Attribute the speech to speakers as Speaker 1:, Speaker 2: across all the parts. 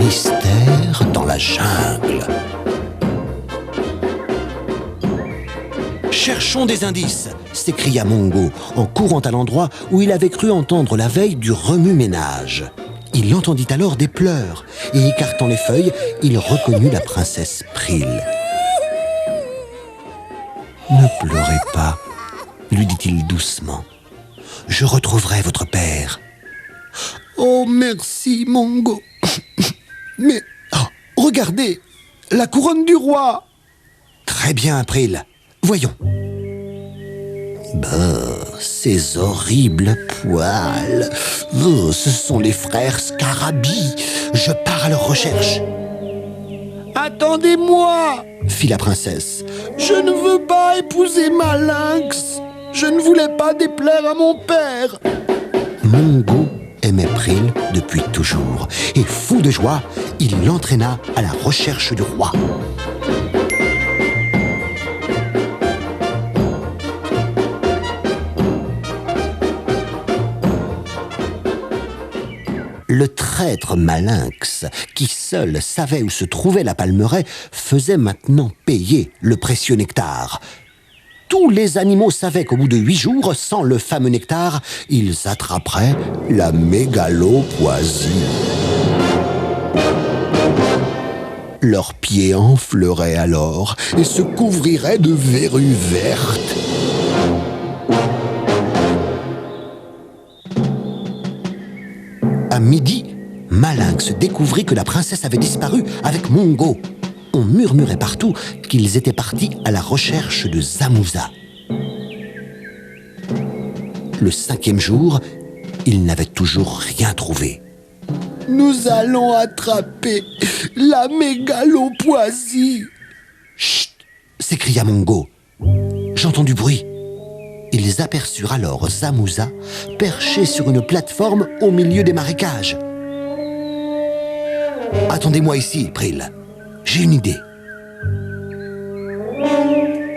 Speaker 1: mystère dans la jungle. Cherchons des indices, s'écria Mongo en courant à l'endroit où il avait cru entendre la veille du remue-ménage. Il entendit alors des pleurs et écartant les feuilles, il reconnut la princesse Pryl. « Ne pleurez pas, lui dit-il doucement. Je retrouverai votre père. »« Oh, merci, Mongo. Mais, regardez, la couronne du roi !»« Très bien, Pryl. Voyons. » Ces horribles poils. Ce sont les frères Scarabée. Je pars à leur recherche. Attendez-moi, fit la princesse. Je ne veux pas épouser Malinx. Je ne voulais pas déplaire à mon père. Mongo aimait Pryl depuis toujours. Et fou de joie, il l'entraîna à la recherche du roi. Le traître Malinx, qui seul savait où se trouvait la palmeraie, faisait maintenant payer le précieux nectar. Tous les animaux savaient qu'au bout de 8 jours, sans le fameux nectar, ils attraperaient la mégalopoisie. Leurs pieds enfleraient alors et se couvriraient de verrues vertes. À midi, Malinx découvrit que la princesse avait disparu avec Mongo. On murmurait partout qu'ils étaient partis à la recherche de Zamuza. Le 5e jour, ils n'avaient toujours rien trouvé. « Nous allons attraper la mégalopoisie !»« Chut !» s'écria Mongo. « J'entends du bruit. » Ils aperçurent alors Zamuza perché sur une plateforme au milieu des marécages. « Attendez-moi ici, Pryl. J'ai une idée. »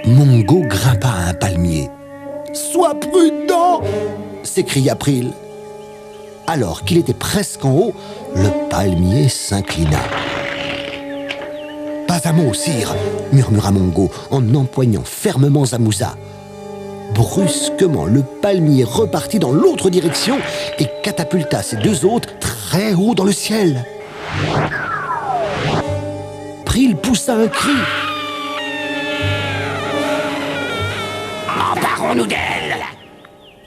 Speaker 1: Mongo grimpa à un palmier. « Sois prudent !» s'écria Pryl. Alors qu'il était presque en haut, le palmier s'inclina. « Pas un mot, sire !» murmura Mongo en empoignant fermement Zamuza. Brusquement, le palmier repartit dans l'autre direction et catapulta ses 2 hôtes très haut dans le ciel. Pryl poussa un cri. « Emparons-nous d'elle !»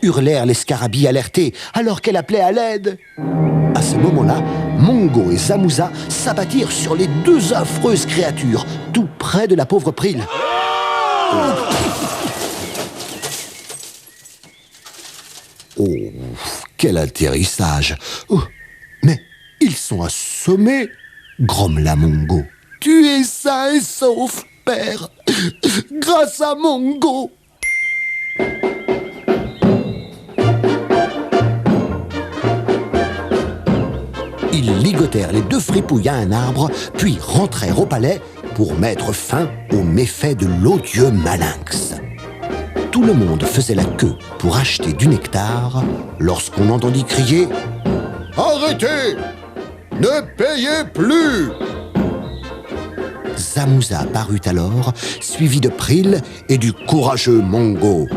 Speaker 1: hurlèrent les scarabées alertés alors qu'elle appelait à l'aide. À ce moment-là, Mongo et Zamuza s'abattirent sur les 2 affreuses créatures, tout près de la pauvre Pryl. Oh, quel atterrissage! Oh, mais ils sont assommés! Grommela Mongo. Tu es sain et sauf, père, grâce à Mongo! Ils ligotèrent les 2 fripouilles à un arbre, puis rentrèrent au palais pour mettre fin aux méfaits de l'odieux Malinx. Tout le monde faisait la queue pour acheter du nectar lorsqu'on entendit crier « Arrêtez! Ne payez plus !» Zamuza parut alors, suivi de Pryl et du courageux Mongo.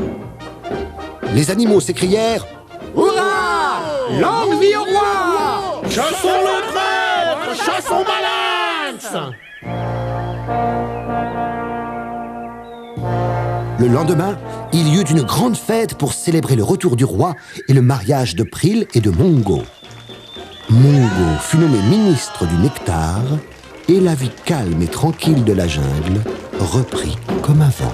Speaker 1: Les animaux s'écrièrent « Hurrah! Longue vie au roi! Chassons le traître! Chassons Malinx !» Le lendemain, il y eut une grande fête pour célébrer le retour du roi et le mariage de Pryl et de Mongo. Mongo fut nommé ministre du nectar et la vie calme et tranquille de la jungle reprit comme avant.